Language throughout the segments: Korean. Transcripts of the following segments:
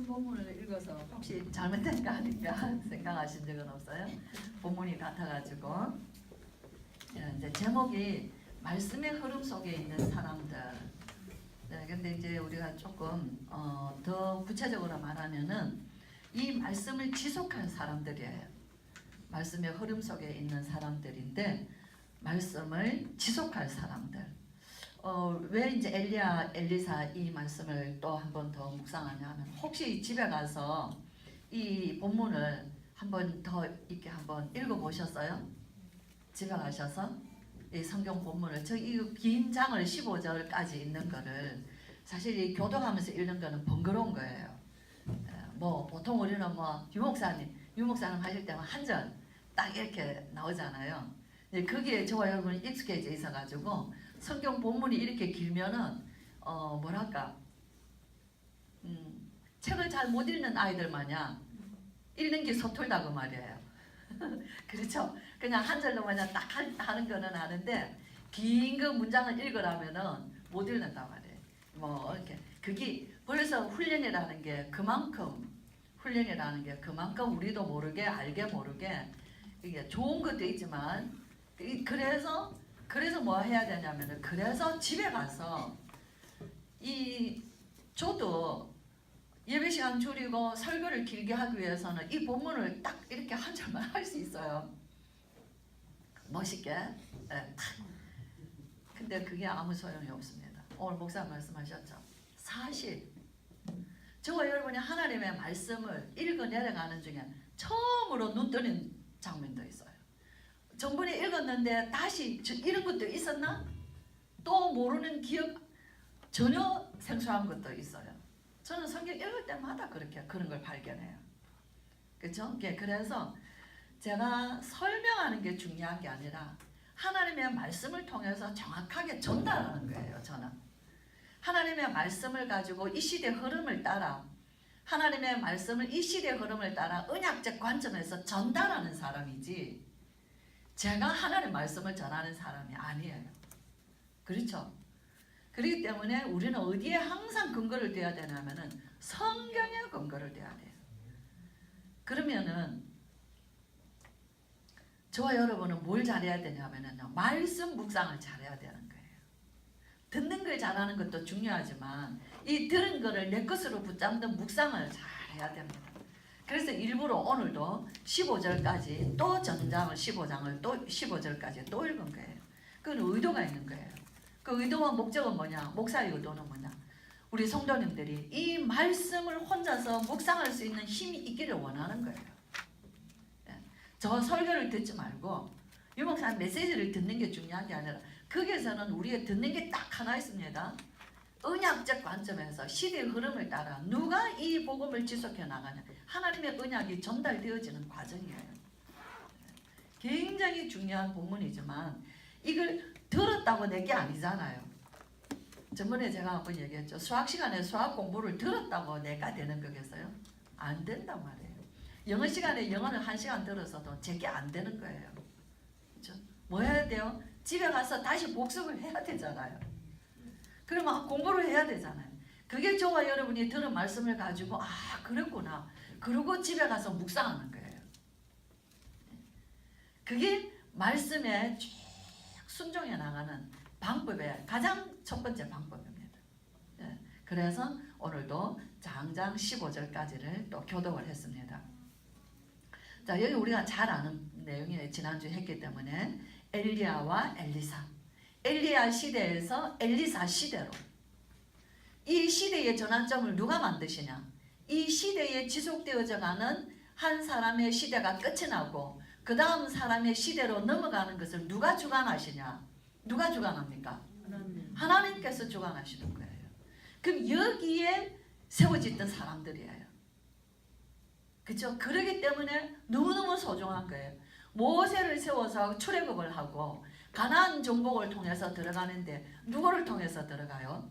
같은 본문을 읽어서 혹시 잘못된 거 아닌가 생각하신 적은 없어요? 본문이 같아가지고 이제 제목이 말씀의 흐름 속에 있는 사람들. 네, 근데 이제 우리가 조금 더 구체적으로 말하면은 이 말씀을 지속한 사람들이에요. 말씀의 흐름 속에 있는 사람들인데 말씀을 지속할 사람들. 왜 이제 엘리야, 엘리사 이 말씀을 또 한 번 더 묵상하냐 하면 혹시 집에 가서 이 본문을 한 번 더 이렇게 한번 읽어보셨어요? 집에 가셔서 이 성경 본문을 이 긴 장을 15절까지 읽는 거를 사실 이 교독하면서 읽는 거는 번거로운 거예요. 뭐 보통 우리는 뭐 유목사님 하실 때만 한 절 딱 이렇게 나오잖아요. 거기에 저와 여러분이 익숙해져 있어가지고 성경 본문이 이렇게 길면은 뭐랄까 책을 잘 못 읽는 아이들 마냥 읽는 게 서툴다고 말이에요. 그렇죠? 그냥 한 절로 마냥 딱 하는 거는 아는데 긴 그 문장을 읽으라면은 못 읽는단 말이에요. 뭐 이렇게 그게 벌써 훈련이라는 게 그만큼 우리도 모르게 알게 모르게 이게 좋은 것도 있지만 그래서 뭐 해야 되냐면은 그래서 집에 가서 저도 예배 시간 줄이고 설교를 길게 하기 위해서는 이 본문을 딱 이렇게 한 절만 할 수 있어요. 멋있게. 네. 근데 그게 아무 소용이 없습니다. 오늘 목사 말씀하셨죠. 사실 저와 여러분이 하나님의 말씀을 읽어 내려가는 중에 처음으로 눈 뜨는 장면도 있어요. 전번에 읽었는데 다시 이런 것도 있었나? 또 모르는 기억 전혀 생소한 것도 있어요. 저는 성경 읽을 때마다 그런 걸 발견해요. 그렇죠? 그래서 제가 설명하는 게 중요한 게 아니라 하나님의 말씀을 통해서 정확하게 전달하는 거예요. 저는 하나님의 말씀을 가지고 이 시대 흐름을 따라 하나님의 말씀을 이 시대 흐름을 따라 언약적 관점에서 전달하는 사람이지 제가 하나님의 말씀을 전하는 사람이 아니에요. 그렇죠? 그렇기 때문에 우리는 어디에 항상 근거를 둬야 되냐면은 성경에 근거를 둬야 돼요. 그러면은 저와 여러분은 뭘 잘해야 되냐면은요, 말씀 묵상을 잘해야 되는 거예요. 듣는 걸 잘하는 것도 중요하지만 이 들은 거를 내 것으로 붙잡는 묵상을 잘해야 됩니다. 그래서 일부러 오늘도 15절까지 또 전장을 15장을 또 15절까지 또 읽은 거예요. 그건 의도가 있는 거예요. 그 의도와 목적은 뭐냐? 목사의 의도는 뭐냐? 우리 성도님들이 이 말씀을 혼자서 묵상할 수 있는 힘이 있기를 원하는 거예요. 저 설교를 듣지 말고 유목사 메시지를 듣는 게 중요한 게 아니라 거기에서는 우리가 듣는 게 딱 하나 있습니다. 언약적 관점에서 시대의 흐름을 따라 누가 이 복음을 지속해 나가냐. 하나님의 언약이 전달되어지는 과정이에요. 굉장히 중요한 본문이지만 이걸 들었다고 낸 게 아니잖아요. 저번에 제가 한번 얘기했죠. 수학 시간에 수학 공부를 들었다고 내가 되는 거겠어요? 안 된단 말이에요. 영어 시간에 영어를 1시간 들어서도 제게 안 되는 거예요. 그렇죠? 뭐 해야 돼요? 집에 가서 다시 복습을 해야 되잖아요. 그러면 공부를 해야 되잖아요. 그게 저와 여러분이 들은 말씀을 가지고 그랬구나. 그러고 집에 가서 묵상하는 거예요. 그게 말씀에 쭉 순종해 나가는 방법의 가장 첫 번째 방법입니다. 그래서 오늘도 장장 15절까지를 또 교독을 했습니다. 자, 여기 우리가 잘 아는 내용이에요. 지난주에 했기 때문에 엘리야와 엘리사. 엘리야 시대에서 엘리사 시대로. 이 시대의 전환점을 누가 만드시냐? 이 시대에 지속되어져 가는 한 사람의 시대가 끝이 나고 그 다음 사람의 시대로 넘어가는 것을 누가 주관하시냐? 누가 주관합니까? 하나님께서 주관하시는 거예요. 그럼 여기에 세워졌던 사람들이에요. 그렇죠? 그러기 때문에 너무너무 소중한 거예요. 모세를 세워서 출애굽을 하고 가나안 정복을 통해서 들어가는데 누구를 통해서 들어가요?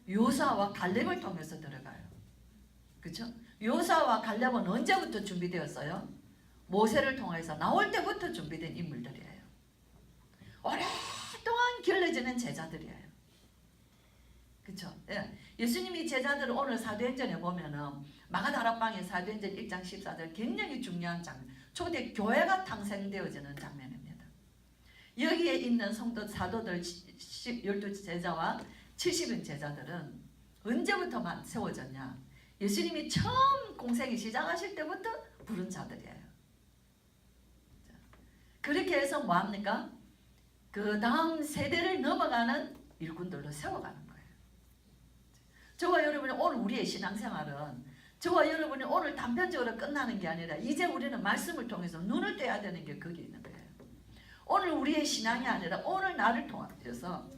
요사와 갈렙을 통해서 들어가요. 그렇죠? 요사와 갈렙은 언제부터 준비되었어요? 모세를 통해서 나올 때부터 준비된 인물들이에요. 오랫동안 길러지는 제자들이에요. 그렇죠? 예. 예수님이 제자들을 오늘 사도행전에 보면은 마가다락방의 사도행전 1장 14절 굉장히 중요한 장면, 초대 교회가 탄생되어지는 장면입니다. 여기에 있는 성도 사도들 12제자와 70인 제자들은 언제부터 세워졌냐? 예수님이 처음 공생이 시작하실 때부터 부른 자들이에요. 그렇게 해서 뭐합니까? 그 다음 세대를 넘어가는 일꾼들로 세워가는 거예요. 저와 여러분이 오늘 우리의 신앙생활은 저와 여러분이 오늘 단편적으로 끝나는 게 아니라 이제 우리는 말씀을 통해서 눈을 떼야 되는 게 거기 있는 거예요. 오늘 우리의 신앙이 아니라 오늘 나를 통해서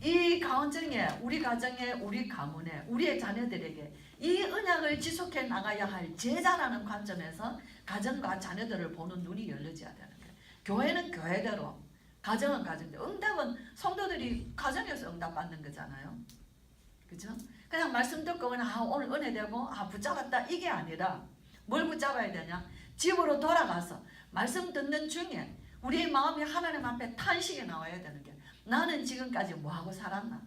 이 가정에, 우리 가정에, 우리 가문에, 우리의 자녀들에게 이 언약을 지속해 나가야 할 제자라는 관점에서 가정과 자녀들을 보는 눈이 열려져야 되는 거예요. 교회는 교회대로, 가정은 가정대로. 응답은 성도들이 가정에서 응답받는 거잖아요. 그죠? 그냥 말씀 듣고 그냥 오늘 은혜 되고 붙잡았다 이게 아니라 뭘 붙잡아야 되냐? 집으로 돌아가서 말씀 듣는 중에 우리의 마음이 하나님 앞에 탄식이 나와야 되는 게, 나는 지금까지 뭐하고 살았나?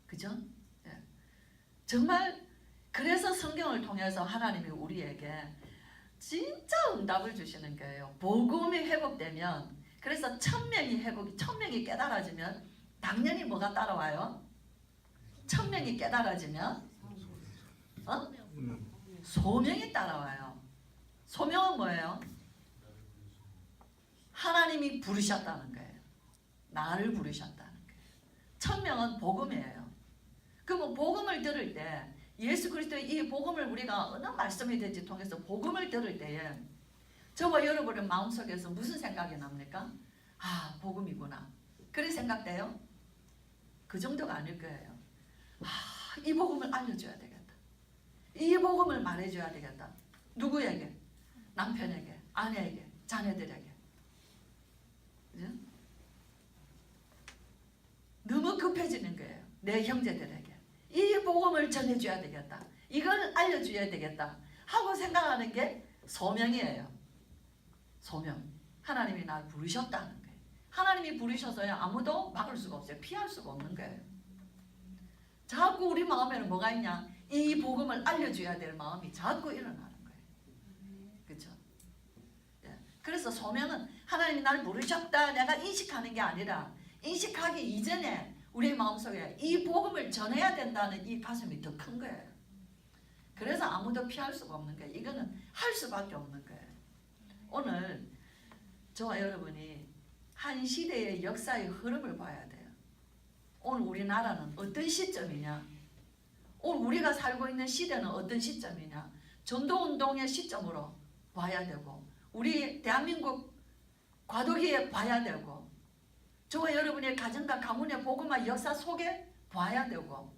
그죠? 예. 정말 그래서 성경을 통해서 하나님이 우리에게 진짜 응답을 주시는 거예요. 복음이 회복되면, 그래서 1000명이 깨달아지면 당연히 뭐가 따라와요? 1000명이 깨달아지면 소명이 따라와요. 소명은 뭐예요? 하나님이 부르셨다는 거예요. 나를 부르셨다는 거예요. 1000명은 복음이에요. 그럼 복음을 들을 때 예수 그리스도의 이 복음을 우리가 어느 말씀이 될지 통해서 복음을 들을 때에 저와 여러분의 마음속에서 무슨 생각이 납니까? 복음이구나. 그런 생각돼요? 그 정도가 아닐 거예요. 이 복음을 알려줘야 되겠다. 이 복음을 말해줘야 되겠다. 누구에게? 남편에게, 아내에게, 자녀들에게. 그죠? 너무 급해지는 거예요. 내 형제들에게 이 복음을 전해줘야 되겠다, 이걸 알려줘야 되겠다 하고 생각하는 게 소명이에요. 소명. 하나님이 날 부르셨다는 거예요. 하나님이 부르셔서요 아무도 막을 수가 없어요. 피할 수가 없는 거예요. 자꾸 우리 마음에는 뭐가 있냐? 이 복음을 알려줘야 될 마음이 자꾸 일어나는 거예요. 그렇죠? 예. 그래서 소명은 하나님이 날 부르셨다 내가 인식하는 게 아니라, 인식하기 이전에 우리 마음속에 이 복음을 전해야 된다는 이 가슴이 더 큰 거예요. 그래서 아무도 피할 수가 없는 거예요. 이거는 할 수밖에 없는 거예요. 오늘 저와 여러분이 한 시대의 역사의 흐름을 봐야 돼요. 오늘 우리나라는 어떤 시점이냐? 오늘 우리가 살고 있는 시대는 어떤 시점이냐? 전도운동의 시점으로 봐야 되고, 우리 대한민국 과도기에 봐야 되고, 저와 여러분의 가정과 가문의 복음화 역사 속에 봐야 되고,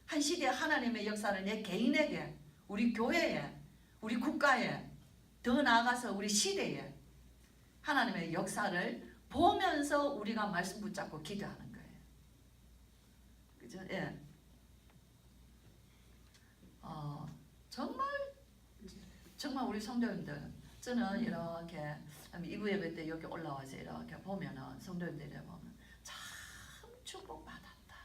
한 시대 하나님의 역사를 내 개인에게, 우리 교회에, 우리 국가에, 더 나아가서 우리 시대에 하나님의 역사를 보면서 우리가 말씀 붙잡고 기도하는 거예요. 그죠? 예. 정말 우리 성도님들, 저는 이렇게 이부 예배 때 여기 올라와서 이렇게 보면은 성도님들이 보면 참 축복받았다.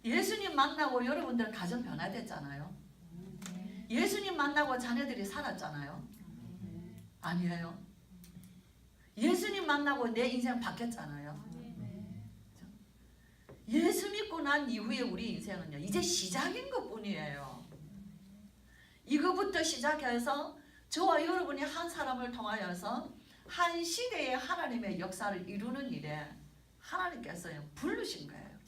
예수님 만나고 여러분들 가정 변화됐잖아요. 예수님 만나고 자녀들이 살았잖아요. 아니에요. 예수님 만나고 내 인생 바뀌었잖아요. 예수 믿고 난 이후에 우리 인생은요 이제 시작인 것 뿐이에요. 이거부터 시작해서 저와 여러분이 한 사람을 통하여서 한 시대의 하나님의 역사를 이루는 일에 하나님께서 부르신 거예요.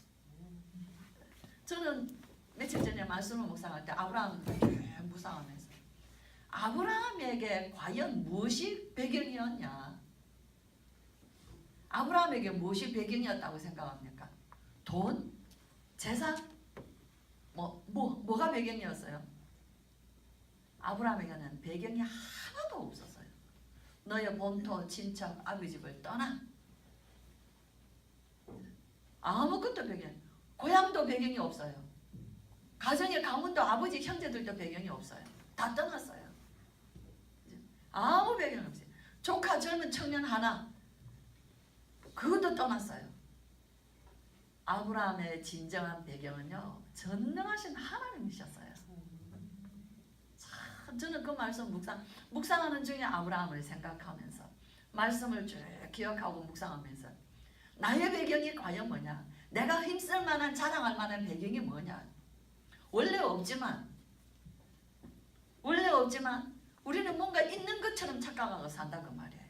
저는 며칠 전에 말씀을 묵상할 때 아브라함을 묵상하면서 아브라함에게 과연 무엇이 배경이었냐? 아브라함에게 무엇이 배경이었다고 생각합니까? 돈? 재산? 뭐가 배경이었어요? 아브라함에게는 배경이 하나도 없었어요. 너의 본토, 친척, 아버지 집을 떠나. 아무것도 배경, 고향도 배경이 없어요. 가정의 가문도 아버지, 형제들도 배경이 없어요. 다 떠났어요. 아무 배경 없어요. 조카 젊은 청년 하나, 그것도 떠났어요. 아브라함의 진정한 배경은요, 전능하신 하나님이셨어요. 참, 저는 그 말씀 묵상하는 중에 아브라함을 생각하면서 말씀을 쭉 기억하고 묵상하면서 나의 배경이 과연 뭐냐? 내가 힘쓸 만한 자랑할 만한 배경이 뭐냐? 원래 없지만 우리는 뭔가 있는 것처럼 착각하고 산다 그 말이에요.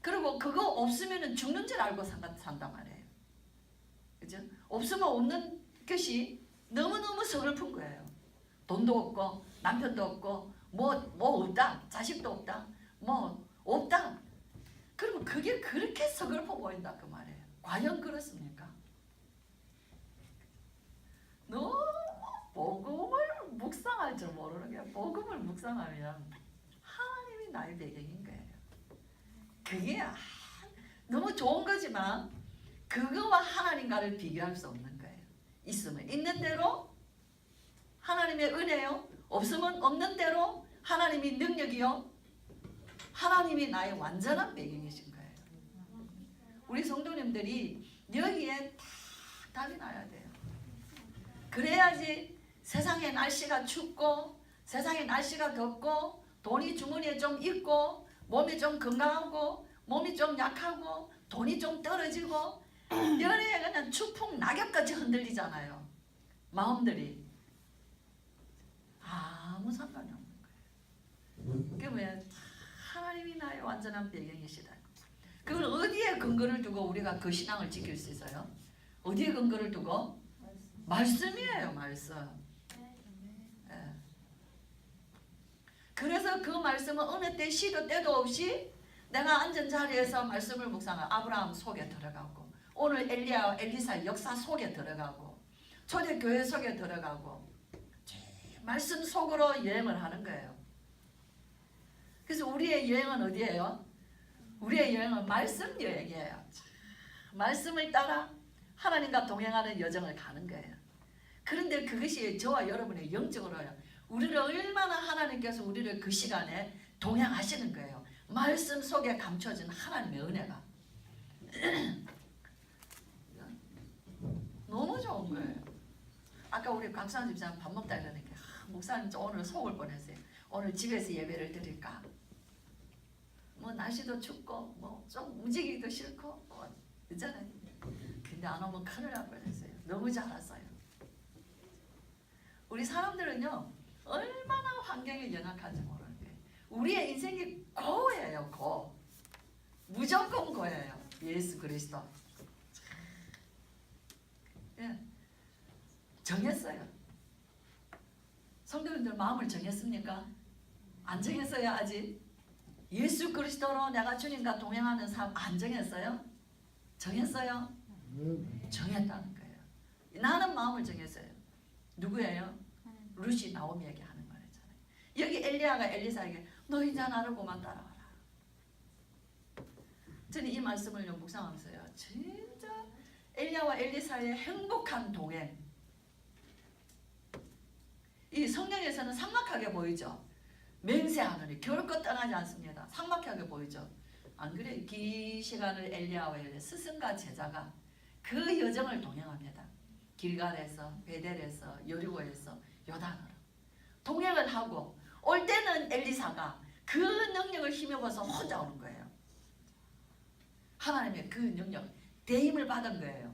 그리고 그거 없으면 죽는 줄 알고 산단 말이에요. 그죠? 없으면 없는 것이 너무너무 서글픈 거예요. 돈도 없고 남편도 없고 뭐 없다. 자식도 없다. 뭐 없다. 그러면 그게 그렇게 서글퍼 보인다 그 말이에요. 과연 그렇습니까? 너무 복음을 묵상할 줄 모르는 게, 복음을 묵상하면 하나님이 나의 배경인 거예요. 그게 너무 좋은 거지만 그거와 하나님과를 비교할 수 없는 거예요. 있으면 있는 대로 하나님의 은혜요, 없으면 없는 대로 하나님이 능력이요, 하나님이 나의 완전한 배경이신 거예요. 우리 성도님들이 여기에 다 답이 나야 돼요. 그래야지 세상의 날씨가 춥고 세상의 날씨가 덥고 돈이 주머니에 좀 있고 몸이 좀 건강하고 몸이 좀 약하고 돈이 좀 떨어지고 연애에 그냥 추풍 낙엽같이 흔들리잖아요. 마음들이 아무 상관이 없는 거예요. 그게 왜? 하나님이 나의 완전한 배경이시다. 그걸 어디에 근거를 두고 우리가 그 신앙을 지킬 수 있어요? 어디에 근거를 두고? 말씀이에요. 말씀. 예. 그래서 그 말씀은 어느 때 시도 때도 없이 내가 앉은 자리에서 말씀을 묵상하고 아브라함 속에 들어가고 오늘 엘리야와 엘리사 역사 속에 들어가고 초대교회 속에 들어가고 말씀 속으로 여행을 하는 거예요. 그래서 우리의 여행은 어디예요? 우리의 여행은 말씀 여행이에요. 말씀을 따라 하나님과 동행하는 여정을 가는 거예요. 그런데 그것이 저와 여러분의 영적으로요, 우리를 얼마나 하나님께서 우리를 그 시간에 동행하시는 거예요. 말씀 속에 감춰진 하나님의 은혜가 너무 좋은 거예요. 아까 우리 곽수환 집사님 밥 먹다 이러니까 목사님 오늘 속을 뻔했어요. 오늘 집에서 예배를 드릴까? 뭐 날씨도 춥고 뭐 좀 움직이기도 싫고 뭐 있잖아요. 근데 안 오면 큰일 날 뻔했어요. 너무 잘 왔어요. 우리 사람들은요 얼마나 환경에 연약한지 모르는 거예요. 우리의 인생이 고예요. 고. 무조건 고예요. 예수 그리스도. 예. 정했어요. 성도님들 마음을 정했습니까? 안 정했어요 아직? 예수 그리스도로 내가 주님과 동행하는 삶 안 정했어요? 정했어요? 정했다는 거예요. 나는 마음을 정했어요. 누구예요? 루시 나오미에게 하는 말이잖아요. 여기 엘리야가 엘리사에게 너 이제 나를 그만 따라와라. 저는 이 말씀을 묵상하면서요, 진짜 엘리야와 엘리사의 행복한 동행. 이 성경에서는 삭막하게 보이죠. 맹세하느니 결코 떠나지 않습니다. 삭막하게 보이죠. 안 그래요? 긴 시간을 엘리야와 스승과 제자가 그 여정을 동행합니다. 길갈에서 베델에서 여리고에서 요단으로 동행을 하고 올 때는 엘리사가 그 능력을 힘입어서 혼자 오는 거예요. 하나님의 그 능력, 대임을 받은 거예요.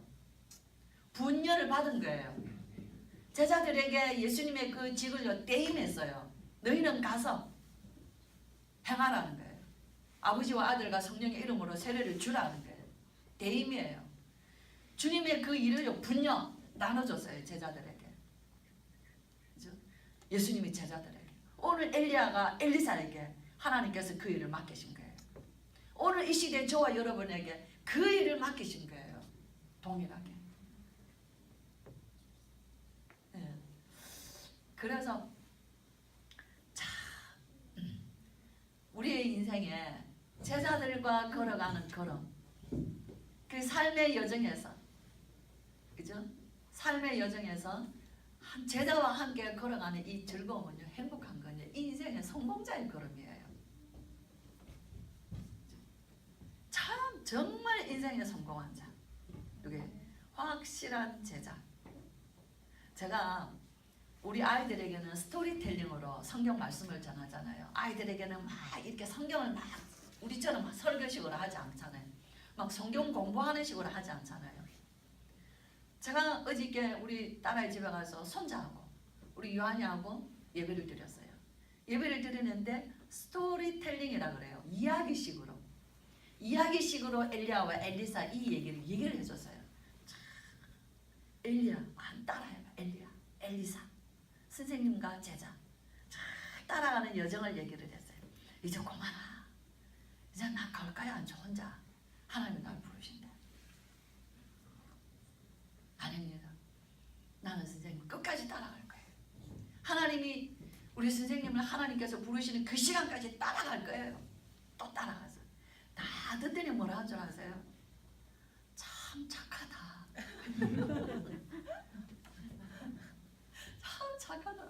분열을 받은 거예요. 제자들에게 예수님의 그 직을 대임했어요. 너희는 가서 행하라는 거예요. 아버지와 아들과 성령의 이름으로 세례를 주라는 거예요. 대임이에요. 주님의 그 일을 분녀 나눠줬어요. 제자들에게. 그죠? 예수님이 제자들에게. 오늘 엘리야가 엘리사에게 하나님께서 그 일을 맡기신 거예요. 오늘 이 시대 저와 여러분에게 그 일을 맡기신 거예요. 동일하게. 네. 그래서 우리의 인생에 제자들과 걸어가는 걸음, 그 삶의 여정에서, 그죠? 삶의 여정에서 제자와 함께 걸어가는 이 즐거움은요, 행복한 건요, 이 인생의 성공자의 걸음이에요. 참 정말 인생의 성공한 자. 이게 확실한 제자. 제가 우리 아이들에게는 스토리텔링으로 성경 말씀을 전하잖아요. 아이들에게는 막 이렇게 성경을 막 우리처럼 막 설교식으로 하지 않잖아요. 막 성경 공부하는 식으로 하지 않잖아요. 제가 어저께 우리 딸아이 집에 가서 손자하고 우리 유한이하고 예배를 드렸어요. 예배를 드리는데 스토리텔링이라 그래요. 이야기식으로 엘리야와 엘리사 이 얘기를 해줬어요. 엘리야, 따라해봐. 엘리야, 엘리사, 선생님과 제자 잘 따라가는 여정을 얘기를 했어요. 이제 그만하. 이제 나 갈 거야. 안 혼자. 하나님이 날 부르신대. 아닙니다. 나는 선생님 끝까지 따라갈 거예요. 하나님이 우리 선생님을 하나님께서 부르시는 그 시간까지 따라갈 거예요. 또 따라가서 다 듣더니 뭐라 한 줄 아세요? 참 착하다. 참 착하다.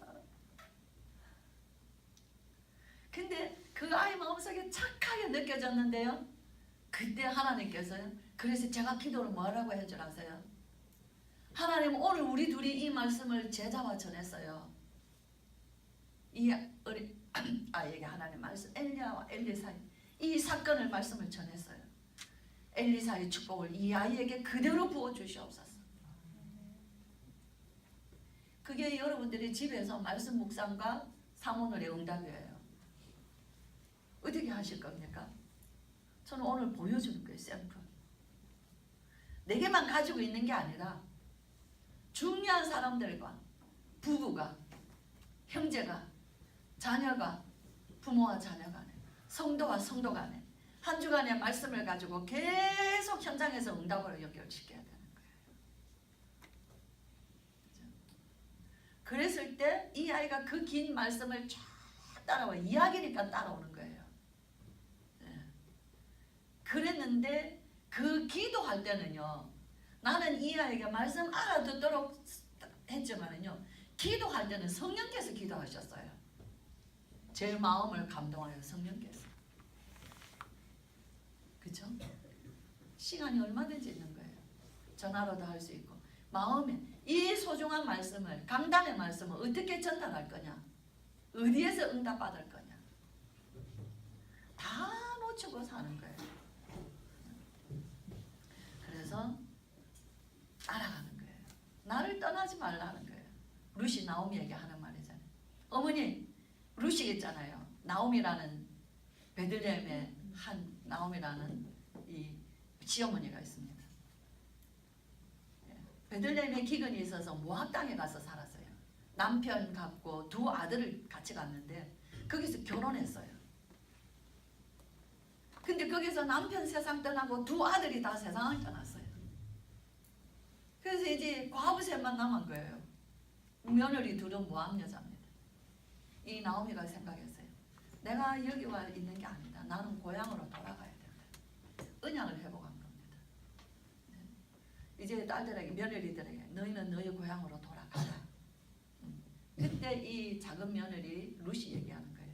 근데 그 아이 마음속에 착하게 느껴졌는데요. 그때 하나님께서요. 그래서 제가 기도를 뭐라고 해줄 아세요? 하나님 오늘 우리 둘이 이 말씀을 제자와 전했어요. 이 아이에게 하나님 말씀 엘리야와 엘리사의 이 사건을 말씀을 전했어요. 엘리사의 축복을 이 아이에게 그대로 부어주시옵소서. 그게 여러분들이 집에서 말씀 묵상과 사모늘의 응답이에요. 어떻게 하실 겁니까? 저는 오늘 보여주는 거예요. 샘플. 내게만 가지고 있는 게 아니라 중요한 사람들과 부부가, 형제가, 자녀가, 부모와 자녀 간에, 성도와 성도 간에 한 주간의 말씀을 가지고 계속 현장에서 응답으로 연결시켜야 되는 거예요. 그랬을 때 이 아이가 그 긴 말씀을 쫙 따라와. 이야기니까 따라오는 거예요. 네. 그랬는데 그 기도할 때는요. 나는 이 아이가 말씀 알아듣도록 했지만은요. 기도할 때는 성령께서 기도하셨어요. 제 마음을 감동하여 성령께서. 그렇죠? 시간이 얼마든지 있는 거예요. 전화로도 할 수 있고 마음에 이 소중한 말씀을 강단의 말씀을 어떻게 전달할 거냐, 어디에서 응답받을 거냐 다 놓치고 사는 거예요. 그래서 따라가는 거예요. 나를 떠나지 말라는 거예요. 루시 나오미에게 하는 말이잖아요. 어머니 루시 있잖아요. 나오미라는 베들레헴의 한 나오미라는 이 시어머니가 있습니다. 베들레헴에 기근이 있어서 모압 땅에 가서 살았어요. 남편 갖고 두 아들을 같이 갔는데 거기서 결혼했어요. 근데 거기서 남편 세상 떠나고 두 아들이 다 세상을 떠났어요. 그래서 이제 과부셋만 남은 거예요. 며느리 둘은 모압 여자입니다. 이 나오미가 생각했어요. 내가 여기 와 있는 게 아니다. 나는 고향으로 돌아가야 된다. 언약을 회복한 겁니다. 이제 딸들에게, 며느리들에게 너희는 너희 고향으로 돌아가라. 그때 이 작은 며느리 루시 얘기하는 거예요.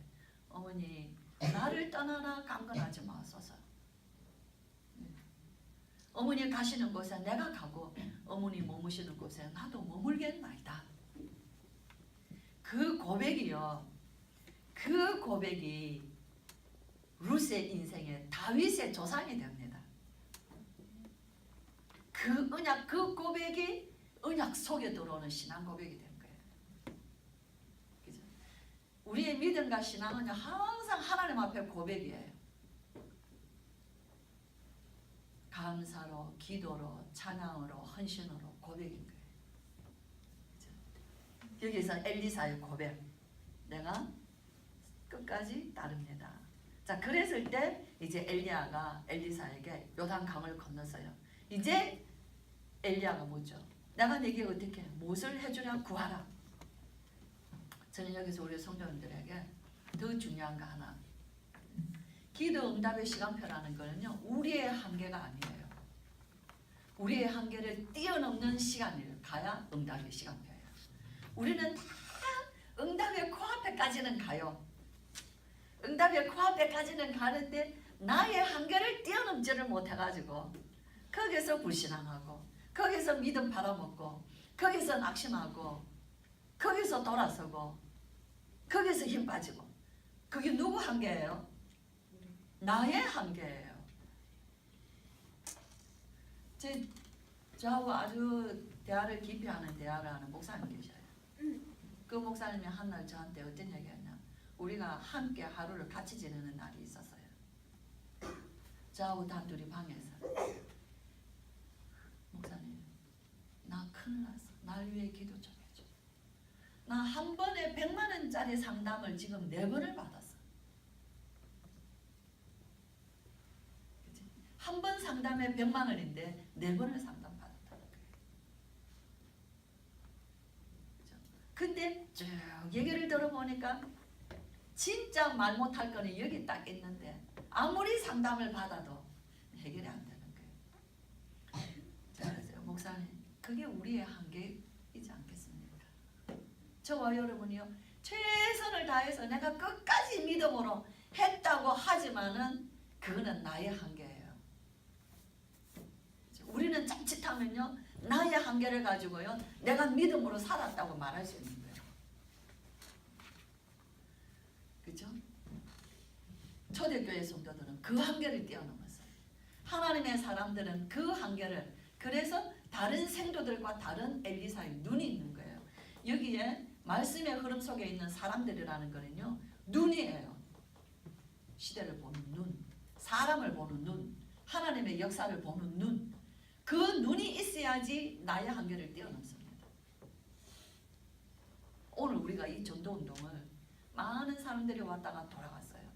어머니 나를 떠나라 강건하지 마소서. 어머니 가시는 곳에 내가 가고 어머니 머무시는 곳에 나도 머물겠나이다. 그 고백이요. 그 고백이 룻의 인생에 다윗의 조상이 됩니다. 그 언약, 그 고백이 언약 속에 들어오는 신앙 고백이 된 거예요. 그죠? 우리의 믿음과 신앙은 항상 하나님 앞에 고백이에요. 감사로, 기도로, 찬양으로, 헌신으로 고백인 거예요. 그죠? 여기서 엘리사의 고백. 내가 끝까지 따릅니다. 자, 그랬을 때 이제 엘리야가 엘리사에게 요단강을 건넜어요. 이제 엘리야가 묻죠. 내가 네게 어떻게 무엇을 해주랴 구하라. 저는 여기서 우리 성도님들에게 더 중요한 거 하나. 기도 응답의 시간표라는 거는요. 우리의 한계가 아니에요. 우리의 한계를 뛰어넘는 시간을 가야 응답의 시간표예요. 우리는 다 응답의 코앞에까지는 가요. 응답의 코앞에까지는 가는데 나의 한계를 뛰어넘지를 못해가지고 거기서 불신앙하고 거기서 믿음 팔아먹고, 거기서 낙심하고, 거기서 돌아서고, 거기서 힘 빠지고. 그게 누구 한계예요? 나의 한계예요. 저하고 아주 대화를 깊이 하는 대화를 하는 목사님 계셔요. 그 목사님이 한날 저한테 어떤 얘기했냐, 우리가 함께 하루를 같이 지내는 날이 있었어요. 저하고 단둘이 방에서, 목사님 나 큰일 났어, 날 위해 기도 좀 해줘. 나 한 번에 100만 원짜리 상담을 지금 4번을 받았어. 한 번 상담에 100만 원인데 4번을 상담받았다는 거예요. 근데 쭉 얘기를 들어보니까 진짜 말 못할 거는 여기 딱 있는데 아무리 상담을 받아도 해결이 안 되는 거예요. 자, 목사님, 그게 우리의 한계이지 않겠습니까? 저와 여러분이요, 최선을 다해서 내가 끝까지 믿음으로 했다고 하지만은 그거는 나의 한계예요. 우리는 자칫하면요, 나의 한계를 가지고요, 내가 믿음으로 살았다고 말할 수 있는 거예요. 그죠? 초대교회 성도들은 그 한계를 뛰어넘었어요. 하나님의 사람들은 그 한계를, 그래서 다른 생도들과 다른 엘리사의 눈이 있는 거예요. 여기에 말씀의 흐름 속에 있는 사람들이라는 거는요, 눈이에요. 시대를 보는 눈, 사람을 보는 눈, 하나님의 역사를 보는 눈, 그 눈이 있어야지 나의 한계를 뛰어넘습니다. 오늘 우리가 이 전도운동을 많은 사람들이 왔다가 돌아갔어요.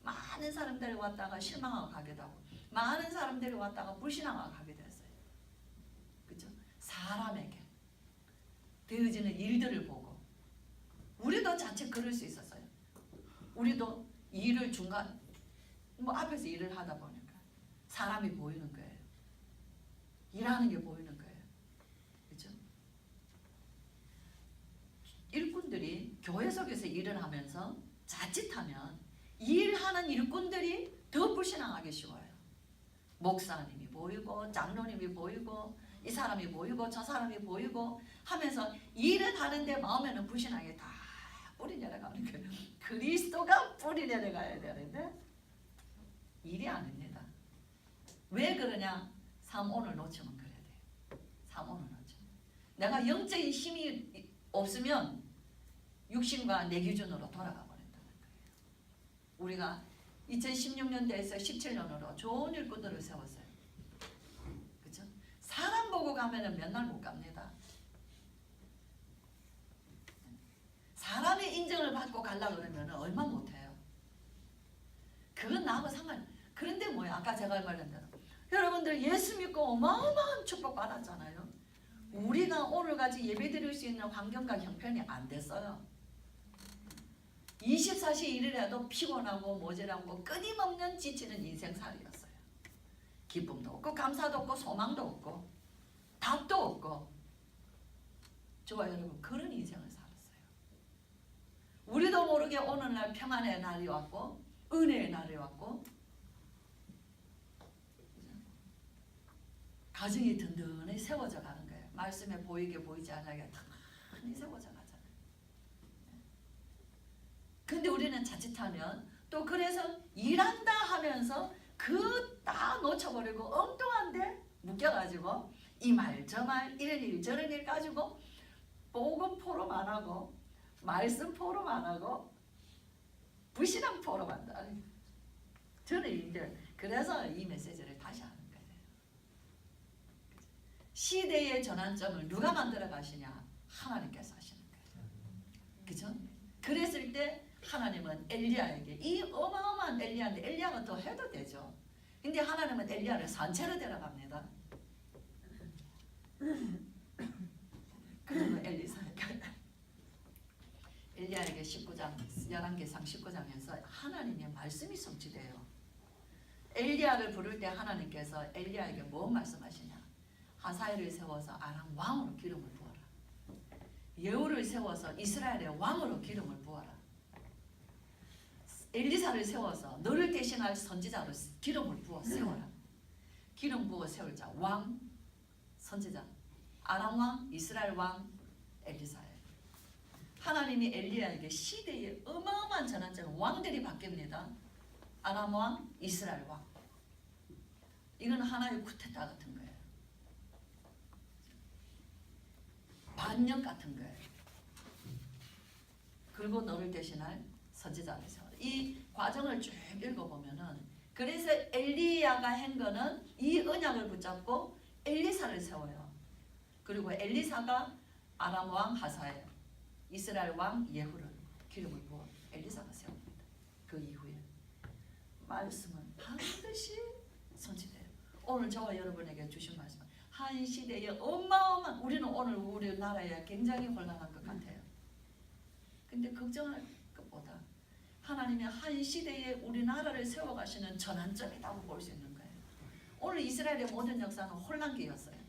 많은 사람들이 왔다가 실망하고 가기도 하고, 많은 사람들이 왔다가 불신하고 가게 됐어요. 그렇죠? 사람에게 되어지는 일들을 보고, 우리도 자칫 그럴 수 있었어요. 우리도 일을 중간 앞에서 일을 하다 보니까 사람이 보이는 거예요. 일하는 게 보이는 거예요. 그렇죠? 일꾼들이 교회 속에서 일을 하면서 자칫하면 일하는 일꾼들이 더 불신앙하기 쉬워요. 목사님이 보이고 장로님이 보이고 이 사람이 보이고 저 사람이 보이고 하면서 일을 하는데 마음에는 불신앙이 다 뿌리 내려가는 거예요. 그리스도가 뿌리 내려가야 되는데 일이 아닙니다. 왜 그러냐? 삶 오늘 놓치면 그래야 돼요. 삶 오늘 놓치면. 내가 영적인 힘이 없으면 육신과 내 기준으로 돌아가 버린다는 거예요. 우리가 2016년대에서 17년으로 좋은 일꾼들을 세웠어요. 그렇죠? 사람 보고 가면은 몇 날 못 갑니다. 사람의 인정을 받고 가려고 그러면 얼마 못해요. 그건 나하고 상관. 그런데 뭐야? 아까 제가 말한 대로 여러분들 예수 믿고 어마어마한 축복 받았잖아요. 우리가 오늘까지 예배드릴 수 있는 환경과 형편이 안 됐어요. 24시 일을 해도 피곤하고 모자라고 끊임없는 지치는 인생살이었어요. 기쁨도 없고 감사도 없고 소망도 없고 답도 없고. 저와 여러분 그런 인생을 살았어요. 우리도 모르게 오늘날 평안의 날이 왔고 은혜의 날이 왔고 가정이 든든히 세워져 가는 거예요. 말씀에 보이게 보이지 않게 든든히 세워져 가잖아요. 근데 우리는 자칫하면 또 그래서 일한다 하면서 그 다 놓쳐버리고 엉뚱한데 묶여가지고 이 말 저 말 이런 일 저런 일 가지고 복음 포럼 안 하고 말씀 포럼 안 하고 불신앙 포럼 한다. 저는 이제 그래서 이 메시지를 다시 하는 거예요. 시대의 전환점을 누가 만들어 가시냐? 하나님께서 하시는 거예요. 그죠? 그랬을 때 하나님은 엘리야에게 이 어마어마한 엘리야인데 엘리야가 더 해도 되죠. 근데 하나님은 엘리야를 산채로 데려갑니다. 그리고 엘리야에게 19장 11개상 19장에서 하나님의 말씀이 성취돼요. 엘리야를 부를 때 하나님께서 엘리야에게 뭐 말씀하시냐? 하사엘을 세워서 아람 왕으로 기름을 부어라. 예후를 세워서 이스라엘의 왕으로 기름을 부어라. 엘리사를 세워서 너를 대신할 선지자로 기름을 부어 세워라. 기름 부어 세울 자 왕, 선지자. 아람 왕, 이스라엘 왕, 엘리사예요. 하나님이 엘리야에게 시대의 어마어마한 전환점은 왕들이 바뀝니다. 아람 왕, 이스라엘 왕. 이건 하나의 쿠데타 같은 거예요. 반역 같은 거예요. 그리고 너를 대신할 선지자를 세워라. 이 과정을 쭉 읽어보면은 그래서 엘리야가 한 거는 이 언약을 붙잡고 엘리사를 세워요. 그리고 엘리사가 아람 왕 하사엘, 이스라엘 왕 예후를 기름을 부어 엘리사가 세웁니다. 그 이후에 말씀은 반드시 성취돼요. 오늘 저와 여러분에게 주신 말씀, 한 시대에 어마어마한, 우리는 오늘 우리나라에 굉장히 혼란한 것 같아요. 근데 걱정할 것보다 하나님이 한 시대에 우리나라를 세워가시는 전환점이라고 볼 수 있는 거예요. 오늘 이스라엘의 모든 역사는 혼란기였어요.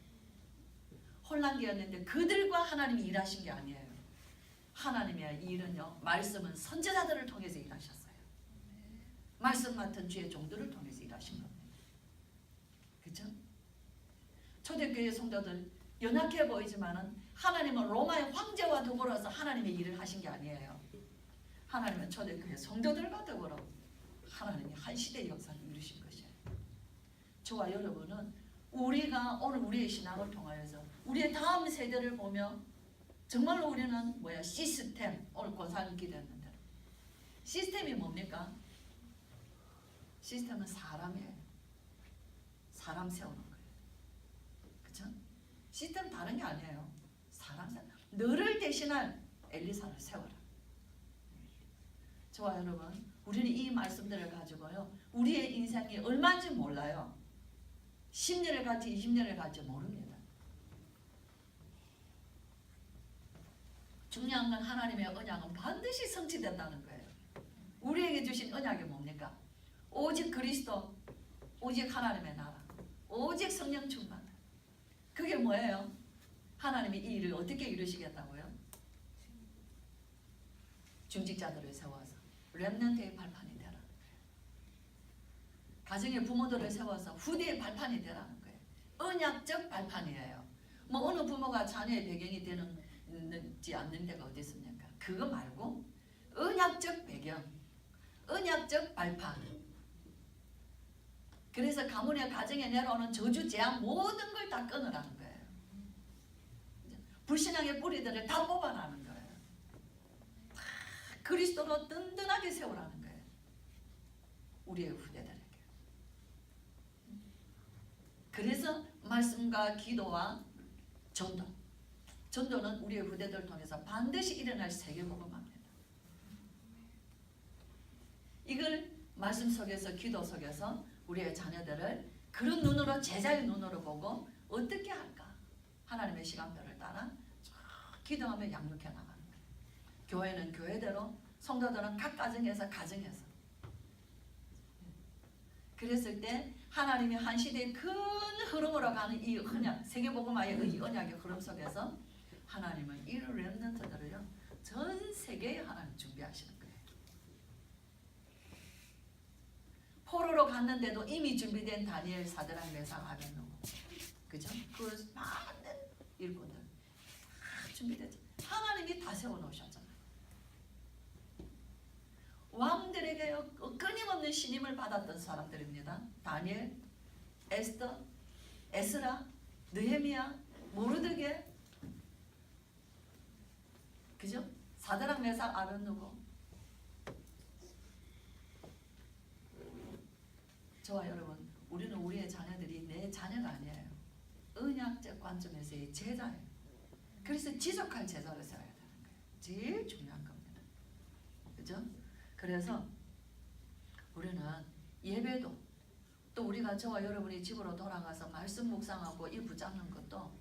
혼란기였는데 그들과 하나님이 일하신 게 아니에요. 하나님의 일은요, 말씀은 선지자들을 통해서 일하셨어요. 말씀 같은 주의 종들을 통해서 일하신 겁니다. 그렇죠? 초대교회 성도들 연약해 보이지만은 하나님은 로마의 황제와 더불어서 하나님의 일을 하신 게 아니에요. 하나님은 초대교회 성도들과 더불어 하나님이 한 시대의 역사를 이루신 것이에요. 저와 여러분은 우리가 오늘 우리의 신앙을 통하여서 우리의 다음 세대를 보며 정말로 우리는 시스템, 오늘 권사님 기도했는데 시스템이 뭡니까? 시스템은 사람이에요. 사람 세우는 거예요. 그렇죠? 시스템 다른 게 아니에요. 사람 세워. 너를 대신할 엘리사를 세워라. 저와 여러분, 우리는 이 말씀들을 가지고요, 우리의 인생이 얼마인지 몰라요. 10년을 갈지 20년을 갈지 모릅니다. 중요한 건 하나님의 언약은 반드시 성취된다는 거예요. 우리에게 주신 언약이 뭡니까? 오직 그리스도, 오직 하나님의 나라, 오직 성령 충만. 그게 뭐예요? 하나님이 이 일을 어떻게 이루시겠다고요? 중직자들을 세워서 렘넌트의 발판이 되라는 거예요. 가정의 부모들을 세워서 후대의 발판이 되라는 거예요. 언약적 발판이에요. 뭐 어느 부모가 자녀의 배경이 되는지 않는 데가 어디 있습니까? 그거 말고 언약적 배경, 언약적 발판. 그래서 가문의 가정에 내려오는 저주, 재앙 모든 걸 다 끊으라는 거예요. 불신앙의 뿌리들을 다 뽑아내는 거예요. 다 그리스도로 든든하게 세우라는 거예요. 우리의 후대들에게. 그래서 말씀과 기도와 전도. 전도는 우리의 후대들을 통해서 반드시 일어날 세계복음합니다. 이걸 말씀 속에서, 기도 속에서 우리의 자녀들을 그런 눈으로, 제자의 눈으로 보고 어떻게 할까? 하나님의 시간표를 따라 기도하며 양육해 나가는 거예요. 교회는 교회대로, 성도들은 각 가정에서 가정에서. 그랬을 때 하나님이 한 시대의 큰 흐름으로 가는 이 언약, 세계복음화의 이 언약의 흐름 속에서 하나님은 이 렘넌트들을요, 전 세계에 하나님 준비하시는 거예요. 포로로 갔는데도 이미 준비된 다니엘, 사드락, 메삭, 아벳느고, 그죠? 그 많은 일꾼들 다 준비됐죠. 하나님이 다 세워놓으셨잖아요. 왕들에게 끊임없는 신임을 받았던 사람들입니다. 다니엘, 에스더, 에스라, 느헤미야, 모르드게, 그죠? 사드락, 메삭, 아벳느고. 저와 여러분, 우리는 우리의 자녀들이 내 자녀가 아니에요. 언약적 관점에서의 제자예요. 그래서 지속할 제자를 세워야 되는 거예요. 제일 중요한 겁니다. 그죠? 그래서 우리는 예배도, 또 우리가 저와 여러분이 집으로 돌아가서 말씀 묵상하고 이 붙잡는 것도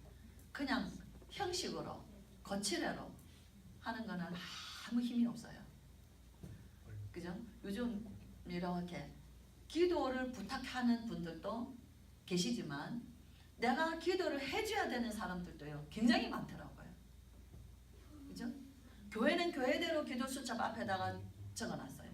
그냥 형식으로, 거칠애로 하는 거는 아무 힘이 없어요. 그죠? 요즘 이렇게 기도를 부탁하는 분들도 계시지만 내가 기도를 해줘야 되는 사람들도요, 굉장히 많더라고요. 그죠? 교회는 교회대로 기도 수첩 앞에다가 적어놨어요.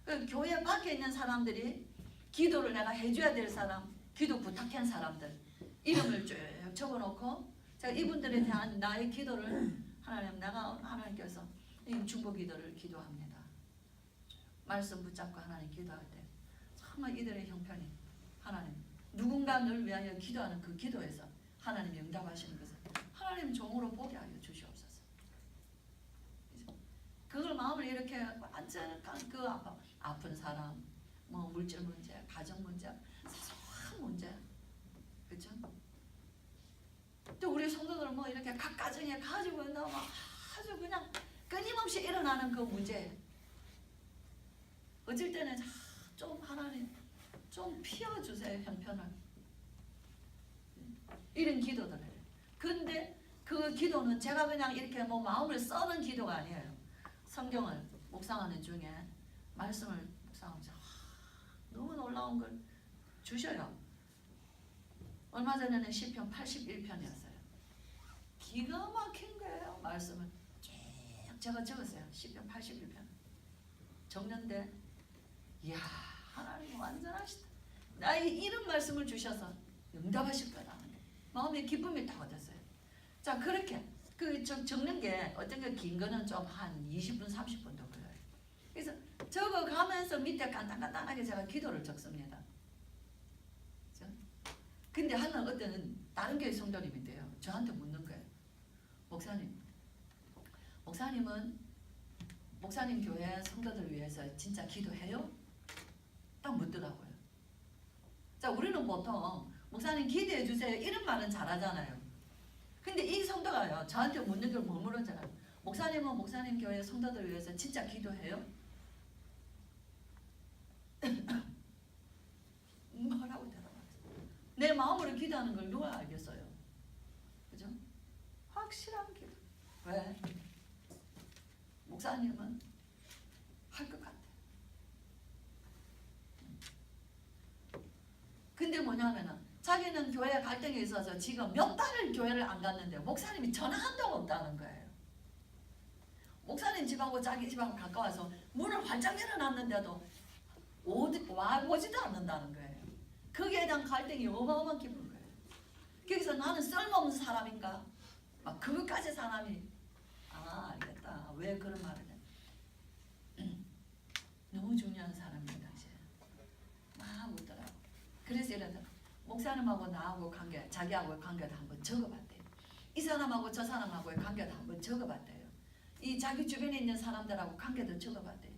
그 교회 밖에 있는 사람들이 기도를 내가 해줘야 될 사람, 기도 부탁한 사람들 이름을 쭉 접어놓고 제가 이분들에 대한 나의 기도를 하나님께서 이 중보 기도를 기도합니다. 말씀 붙잡고 하나님 기도할 때 정말 이들의 형편이 하나님 누군가를 위하여 기도하는 그 기도에서 하나님이 응답하시는 것을 하나님 종으로 보게 하여 주시옵소서. 그걸 마음을 이렇게 완전 그 아픈 사람, 뭐 물질 문제, 가정 문제, 사소한 문제, 그렇죠? 또 우리 성도들 뭐 이렇게 각 가정에 가지고 있는 막 아주 그냥 끊임없이 일어나는 그 문제. 어쩔 때는 좀 하나님 좀 피워주세요 형편을. 이런 기도들 해요. 근데 그 기도는 제가 그냥 이렇게 뭐 마음을 써는 기도가 아니에요. 성경을 묵상하는 중에 말씀을 묵상하면서 너무 놀라운 걸 주셔요. 얼마 전에는 시편 81편이었어요. 기가 막힌 거예요. 말씀을 쭉 제가 적었어요. 시편 81편 적는데 이야 하나님 완전하시다. 나의 이런 말씀을 주셔서 응답하실 거다. 마음의 기쁨이 다 얻었어요. 자 그렇게 그 적는 게 어떤 게 긴 거는 좀 한 20분 30분도 걸려요. 그래서 적어가면서 밑에 간단하게 제가 기도를 적습니다. 그렇죠? 근데 하나 어떤 다른 교회 성도님인데요. 저한테 묻는 거예요. 목사님은 목사님 교회 성도들 위해서 진짜 기도해요? 딱 묻더라고요. 자 우리는 보통 목사님 기도해 주세요 이런 말은 잘하잖아요. 근데 이 성도가요 저한테 묻는 걸 뭐 물었잖아요. 목사님은 목사님 교회 성도들 위해서 진짜 기도해요? 뭐라고 대답하겠어요? 내 마음으로 기도하는 걸 누가 알겠어요? 그죠? 확실한 기도. 왜? 목사님은 할 것 같아. 근데 뭐냐면은 자기는 교회 갈등이 있어서 지금 몇 달을 교회를 안 갔는데 목사님이 전화 한 통 없다는 거예요. 목사님 집하고 자기 집하고 가까워서 문을 활짝 열어놨는데도 와보지도 않는다는 거예요. 거기에 대한 갈등이 어마어마한 깊은 거예요. 거기서 나는 쓸모없는 사람인가? 막 그것까지 사람이 알겠다. 왜 그런 말을 해? 너무 중요한 사람입니다. 막 묻더라고. 그래서 이래서 목사님하고 나하고 관계, 자기하고의 관계도 한번 적어봤대요. 이 사람하고 저 사람하고의 관계도 한번 적어봤대요. 이 자기 주변에 있는 사람들하고 관계도 적어봤대요.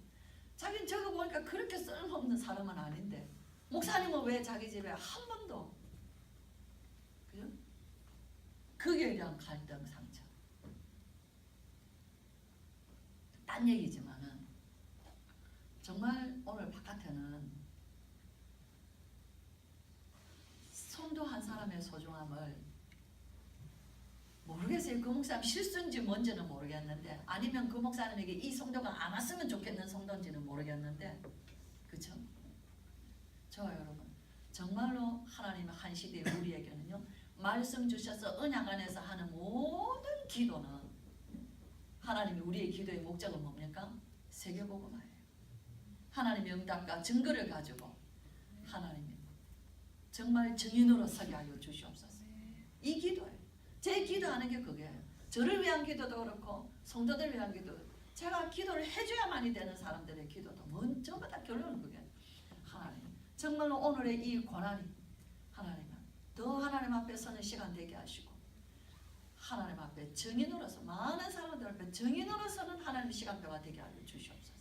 자기는 적어보니까 그렇게 쓸모없는 사람은 아닌데 목사님은 왜 자기 집에 한 번도 그죠? 그게 대한 갈등 상처. 딴 얘기지만은 정말 오늘 바깥에는 성도 한 사람의 소중함을 모르겠어요. 그 목사님 실수인지 뭔지는 모르겠는데 아니면 그 목사님에게 이 성도가 안 왔으면 좋겠는 성도인지는 모르겠는데 그렇죠? 저와 여러분 정말로 하나님의 한 시대에 우리에게는요 말씀 주셔서 언약 안에서 하는 모든 기도는 하나님이 우리의 기도의 목적은 뭡니까? 세계복음화예요. 하나님의 응답과 증거를 가지고 하나님이 정말 증인으로 서게 하여 주시옵소서. 이 기도예요. 제 기도하는 게 그게요. 저를 위한 기도도 그렇고 성도들 위한 기도. 제가 기도를 해줘야만이 되는 사람들의 기도도 전부 다 결론은 그게 하나님 정말로 오늘의 이 고난이 하나님은 더 하나님 앞에 서는 시간 되게 하시고 하나님 앞에 증인으로서 많은 사람들 앞에 증인으로서는 하나님의 시간표가 되게 하여 주시옵소서.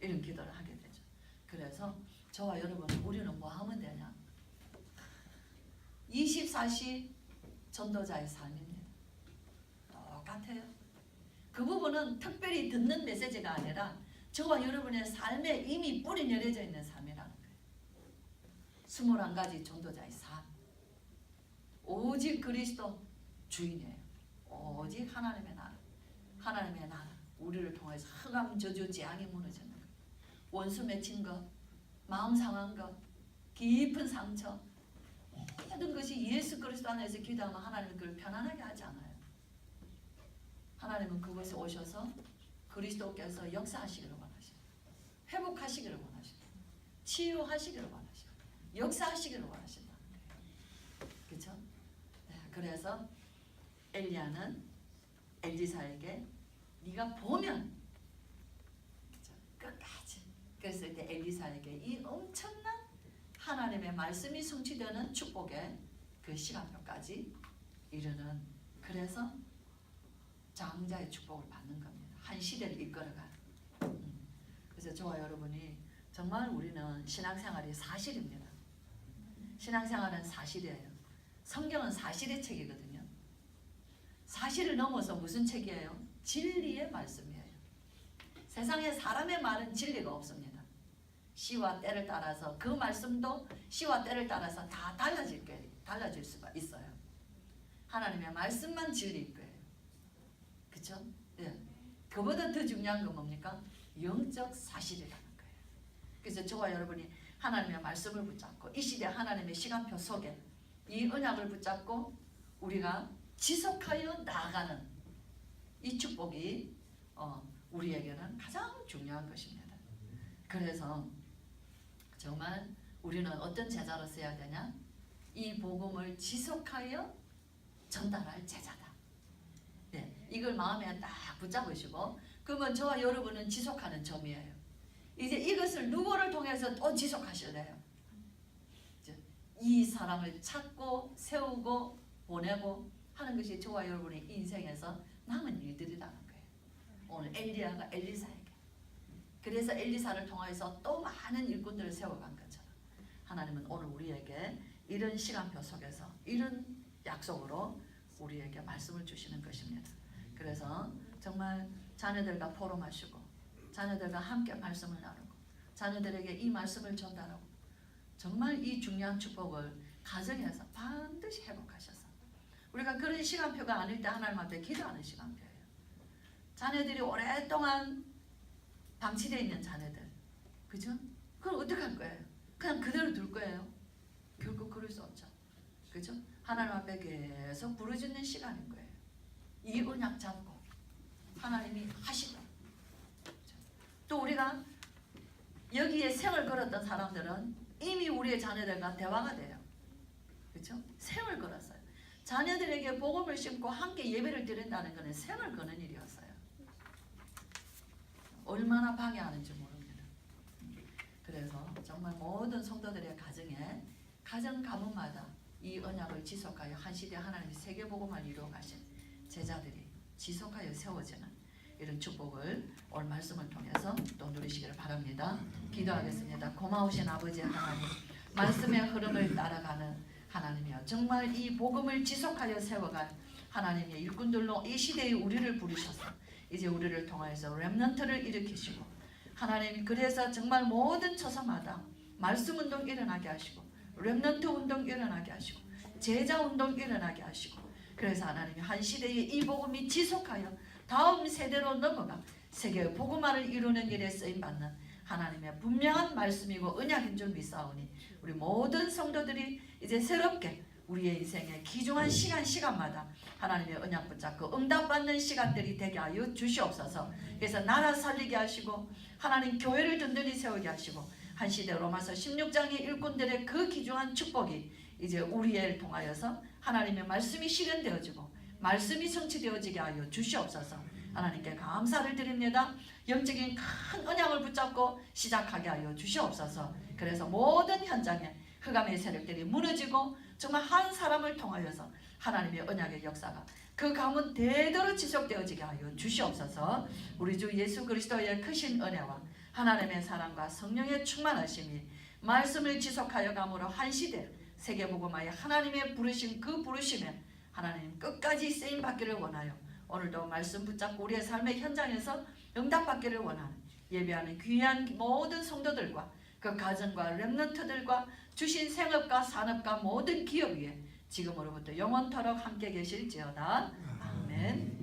이런 기도를 하게 되죠. 그래서 저와 여러분 우리는 뭐 하면 되냐? 24시 전도자의 삶입니다. 똑같아요. 그 부분은 특별히 듣는 메시지가 아니라 저와 여러분의 삶에 이미 뿌리 내려져 있는 삶이라는 거예요. 21가지 전도자의 삶. 오직 그리스도 주인이에요. 오직 하나님의 나라. 하나님의 나라. 우리를 통해서 흑암 저주 재앙이 무너지는 것. 원수 맺힌 것. 마음 상한 것. 깊은 상처. 모든 것이 예수 그리스도 안에서 기도하면 하나님은 그걸 편안하게 하지 않아요. 하나님은 그곳에 오셔서 그리스도께서 역사하시기를 원하시고 회복하시기를 원하시고 치유하시기를 원하시고 역사하시기를 원하신다. 그렇죠? 그래서 엘리야는 엘리사에게 네가 보면 끝까지 그랬을 때 엘리사에게 이 엄청난 하나님의 말씀이 성취되는 축복의 그 시간표까지 이르는, 그래서 장자의 축복을 받는 겁니다. 한 시대를 이끌어가는. 그래서 저와 여러분이 정말 우리는 신앙생활이 사실입니다. 신앙생활은 사실이에요. 성경은 사실의 책이거든요. 사실을 넘어서 무슨 책이에요? 진리의 말씀이에요. 세상에 사람의 말은 진리가 없습니다. 시와 때를 따라서 그 말씀도 시와 때를 따라서 다 달라질 수가 있어요. 하나님의 말씀만 진리일 거예요. 그렇죠? 네. 그보다 더 중요한 건 뭡니까? 영적 사실이라는 거예요. 그래서 저와 여러분이 하나님의 말씀을 붙잡고 이 시대 하나님의 시간표 속에 이 언약을 붙잡고 우리가 지속하여 나아가는 이 축복이 우리에게는 가장 중요한 것입니다. 그래서 정말 우리는 어떤 제자로 써야 되냐? 이 복음을 지속하여 전달할 제자다. 네, 이걸 마음에 딱 붙잡으시고, 그러면 저와 여러분은 지속하는 점이에요. 이제 이것을 누구를 통해서 또 지속하실래요? 이 사람을 찾고 세우고 보내고 하는 것이 저와 여러분의 인생에서 남은 일들이라는 거예요. 오늘 엘리야가 엘리사에게, 그래서 엘리사를 통해서 또 많은 일꾼들을 세워간 것처럼 하나님은 오늘 우리에게 이런 시간표 속에서 이런 약속으로 우리에게 말씀을 주시는 것입니다. 그래서 정말 자녀들과 포럼하시고 자녀들과 함께 말씀을 나누고 자녀들에게 이 말씀을 전달하고 정말 이 중요한 축복을 가정에서 반드시 회복하셔서, 우리가 그런 시간표가 아닐 때 하나님 앞에 기도하는 시간표예요. 자녀들이 오랫동안 방치되어 있는 자녀들, 그죠? 그걸 어떻게 할 거예요? 그냥 그대로 둘 거예요? 결국 그럴 수 없죠. 그죠? 하나님 앞에 계속 부르짖는 시간인 거예요. 이 언약 잡고 하나님이 하시고, 또 우리가 여기에 생을 걸었던 사람들은 이미 우리의 자녀들과 대화가 돼요. 그렇죠? 생을 걸었어요. 자녀들에게 복음을 심고 함께 예배를 드린다는 것은 생을 거는 일이었어요. 얼마나 방해하는지 모릅니다. 그래서 정말 모든 성도들의 가정에 가정 가문마다 이 언약을 지속하여 한 시대 하나님의 세계 복음을 이루어 가신 제자들이 지속하여 세워지는 이런 축복을 오늘 말씀을 통해서 또 누리시기를 바랍니다. 기도하겠습니다. 고마우신 아버지 하나님, 말씀의 흐름을 따라가는 하나님이여, 정말 이 복음을 지속하여 세워간 하나님의 일꾼들로 이 시대에 우리를 부르셔서 이제 우리를 통하여서 렘넌트를 일으키시고, 하나님 그래서 정말 모든 처소마다 말씀 운동 일어나게 하시고 렘넌트 운동 일어나게 하시고 제자 운동 일어나게 하시고, 그래서 하나님이 한 시대에 이 복음이 지속하여 다음 세대로 넘어가 세계의 복음화를 이루는 일에 쓰임받는 하나님의 분명한 말씀이고 언약인 줄 믿사오니 우리 모든 성도들이 이제 새롭게 우리의 인생의 귀중한 시간마다 하나님의 언약 붙잡고 응답받는 시간들이 되게 하여 주시옵소서. 그래서 나라 살리게 하시고 하나님 교회를 든든히 세우게 하시고 한 시대 로마서 16장의 일꾼들의 그 귀중한 축복이 이제 우리를 통하여서 하나님의 말씀이 실현되어지고 말씀이 성취되어지게 하여 주시옵소서. 하나님께 감사를 드립니다. 영적인 큰 언약을 붙잡고 시작하게 하여 주시옵소서. 그래서 모든 현장에 흑암의 세력들이 무너지고 정말 한 사람을 통하여서 하나님의 언약의 역사가 그 가문 대대로 지속되어지게 하여 주시옵소서. 우리 주 예수 그리스도의 크신 은혜와 하나님의 사랑과 성령의 충만하심이 말씀을 지속하여 감으로 한 시대 세계복음화에 하나님의 부르심, 그 부르심에 하나님 끝까지 쓰임받기를 원하여 오늘도 말씀 붙잡고 우리의 삶의 현장에서 응답받기를 원하는 예배하는 귀한 모든 성도들과 그 가정과 렘넌트들과 주신 생업과 산업과 모든 기업 위에 지금으로부터 영원토록 함께 계실지어다. 아멘.